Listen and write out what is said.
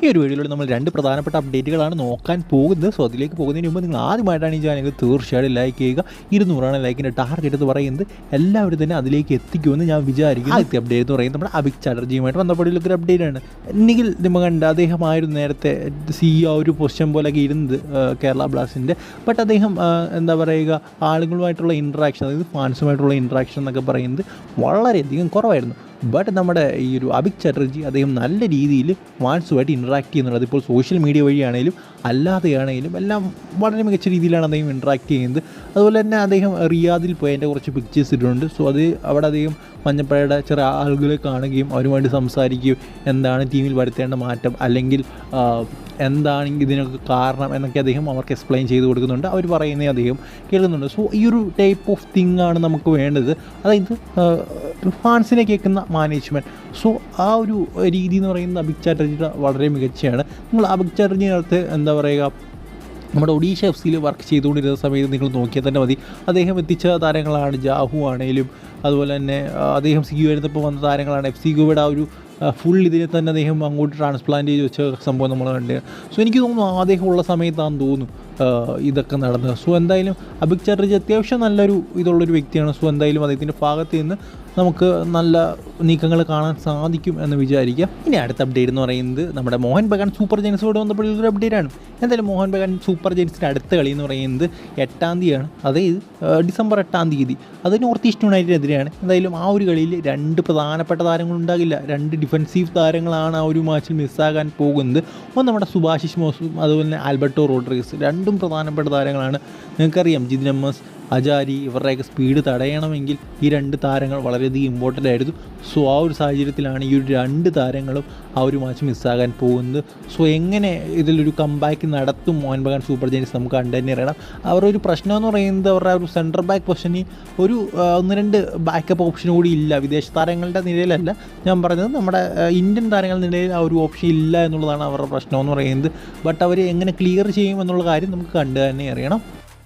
ഈ ഒരു വീഡിയോയിൽ നമ്മൾ 2 പ്രധാനപ്പെട്ട അപ്ഡേറ്റുകളാണ് നോക്കാൻ പോകുന്നത്. സോ അതിലേക്ക് പോകുന്നതിന് മുമ്പ് നിങ്ങൾ ആദ്യമായിട്ടാണ് ഈ ചാനൽ തീർച്ചയായിട്ടും ലൈക്ക് ചെയ്യുക. 200 ലൈക്കിൻ്റെ ടാർഗറ്റ് എന്ന് പറയുന്നത് എല്ലാവരും തന്നെ അതിലേക്ക് എത്തിക്കുമെന്ന് ഞാൻ വിചാരിക്കുന്നു. ആദ്യത്തെ അപ്ഡേറ്റ് എന്ന് പറയുന്നത് നമ്മുടെ അഭിക് ചാറ്റർജിയുമായിട്ട് ബന്ധപ്പെട്ടുള്ള ഒരു അപ്ഡേറ്റ് ആണ്. നിഖിൽ നമ്മൾ കണ്ട് അദ്ദേഹമായിരുന്നു നേരത്തെ CEO ഒരു പൊസിഷൻ പോലെയൊക്കെ ഇരുന്നത് കേരള ബ്ലാസ്റ്റിൻ്റെ. ബട്ട് അദ്ദേഹം എന്താ പറയുക, ആളുകളുമായിട്ടുള്ള ഇൻട്രാക്ഷൻ, അതായത് ഫാൻസുമായിട്ടുള്ള ഇൻട്രാക്ഷൻ എന്നൊക്കെ പറയുന്നത് വളരെയധികം കുറവായിരുന്നു. ബട്ട് നമ്മുടെ ഈ ഒരു അഭിക് ചാറ്റർജി അദ്ദേഹം നല്ല രീതിയിൽ ഫാൻസുമായിട്ട് ഇൻട്രാക്ട് ചെയ്യുന്നുണ്ട്. അതിപ്പോൾ സോഷ്യൽ മീഡിയ വഴിയാണെങ്കിലും അല്ലാതെയാണെങ്കിലും എല്ലാം വളരെ മികച്ച രീതിയിലാണ് അദ്ദേഹം ഇൻട്രാക്ട് ചെയ്യുന്നത്. അതുപോലെ തന്നെ അദ്ദേഹം റിയാദിൽ പോയി അതിൻ്റെ കുറച്ച് പിക്ചേഴ്സ് ഇട്ടിട്ടുണ്ട്. സോ അത് അവിടെ അദ്ദേഹം മഞ്ഞപ്പഴയുടെ ചെറിയ ആളുകളെ കാണുകയും അവരുമായിട്ട് സംസാരിക്കുകയും എന്താണ് ടീമിൽ വരുത്തേണ്ട മാറ്റം, അല്ലെങ്കിൽ എന്താണ് ഇതിനൊക്കെ കാരണം എന്നൊക്കെ അദ്ദേഹം അവർക്ക് എക്സ്പ്ലെയിൻ ചെയ്ത് കൊടുക്കുന്നുണ്ട്. അവർ പറയുന്നത് അദ്ദേഹം കേൾക്കുന്നുണ്ട്. സോ ഈ ഒരു ടൈപ്പ് ഓഫ് തിങ് ആണ് നമുക്ക് വേണ്ടത്, അതായത് ഫാൻസിനെ കേൾക്കുന്ന മാനേജ്മെൻറ്റ്. സോ ആ ഒരു രീതി എന്ന് പറയുന്നത് അഭിക് ചാറ്റർജിയുടെ വളരെ മികച്ചതാണ്. നിങ്ങൾ അഭിക് ചാറ്റർജിനകത്ത് എന്താ പറയുക, നമ്മുടെ ഒഡീഷ FC വർക്ക് ചെയ്തുകൊണ്ടിരുന്ന സമയത്ത് നിങ്ങൾ നോക്കിയാൽ തന്നെ മതി, അദ്ദേഹം എത്തിച്ച താരങ്ങളാണ് ജാഹു ആണെങ്കിലും, അതുപോലെ തന്നെ അദ്ദേഹം CEO ആയിരുന്നപ്പോൾ വന്ന താരങ്ങളാണ്. FC ഗോവയുടെ ആ ഒരു ഫുൾ ഇതിനെ തന്നെ അദ്ദേഹം അങ്ങോട്ട് ട്രാൻസ്പ്ലാന്റ് ചെയ്ത് വെച്ച സംഭവം നമ്മൾ കണ്ടത്. സോ എനിക്ക് തോന്നുന്നു അദ്ദേഹം ഉള്ള സമയത്താണെന്ന് തോന്നുന്നു ഇതൊക്കെ നടന്നത്. സോ എന്തായാലും അഭിക് ചാറ്റർജി അത്യാവശ്യം നല്ലൊരു ഇതുള്ളൊരു വ്യക്തിയാണ്. സോ എന്തായാലും അദ്ദേഹത്തിൻ്റെ ഭാഗത്ത് നിന്ന് നമുക്ക് നല്ല നീക്കങ്ങൾ കാണാൻ സാധിക്കും എന്ന് വിചാരിക്കാം. ഇനി അടുത്ത അപ്ഡേറ്റ് എന്ന് പറയുന്നത് നമ്മുടെ മോഹൻ ബഗാൻ സൂപ്പർ ജയൻസിനോട് ബന്ധപ്പെട്ടുള്ളൊരു അപ്ഡേറ്റാണ്. എന്തായാലും മോഹൻ ബഗാൻ സൂപ്പർ ജയൻസിൻ്റെ അടുത്ത കളി എന്ന് പറയുന്നത് 8-ാം തീയതിയാണ്, അതായത് ഡിസംബർ 8-ാം തീയതി. അത് നോർത്ത് ഈസ്റ്റ് യുണൈറ്റഡിനെതിരെയാണ്. എന്തായാലും ആ ഒരു കളിയിൽ 2 പ്രധാനപ്പെട്ട താരങ്ങളുണ്ടാകില്ല. 2 ഡിഫൻസീവ് താരങ്ങളാണ് ആ ഒരു മാച്ചിൽ മിസ്സാകാൻ പോകുന്നത്. ഒന്ന് നമ്മുടെ സുഭാഷിഷ് മോസും അതുപോലെ തന്നെ ആൽബർട്ടോ റോഡ്രിഗസ്, 2 പ്രധാനപ്പെട്ട താരങ്ങളാണ്. നിങ്ങൾക്കറിയാം ജിതിൻ എംഎസ്, അജാരി ഇവരുടെയൊക്കെ സ്പീഡ് തടയണമെങ്കിൽ ഈ 2 താരങ്ങൾ വളരെയധികം ഇമ്പോർട്ടൻ്റ് ആയിരുന്നു. സോ ആ ഒരു സാഹചര്യത്തിലാണ് ഈ ഒരു 2 താരങ്ങളും ആ ഒരു മാച്ച് മിസ്സാകാൻ പോകുന്നത്. സോ എങ്ങനെ ഇതിലൊരു കംബാക്ക് നടത്തും മോഹൻ ബഗാൻ സൂപ്പർ ജയൻസ് നമുക്ക് കണ്ടു തന്നെ അറിയണം. അവരുടെ ഒരു പ്രശ്നം എന്ന് പറയുന്നത് അവരുടെ ഒരു സെൻട്രൽ ബാക്ക് പൊസിഷനിൽ ഒരു 1-2 ബാക്കപ്പ് ഓപ്ഷൻ കൂടി ഇല്ല. വിദേശ താരങ്ങളുടെ നിലയിലല്ല ഞാൻ പറഞ്ഞത്, നമ്മുടെ ഇന്ത്യൻ താരങ്ങളുടെ നിലയിൽ ആ ഒരു ഓപ്ഷൻ ഇല്ല എന്നുള്ളതാണ് അവരുടെ പ്രശ്നം എന്ന് പറയുന്നത്. ബട്ട് അവർ എങ്ങനെ ക്ലിയർ ചെയ്യും എന്നുള്ള കാര്യം നമുക്ക് കണ്ടു തന്നെ അറിയണം.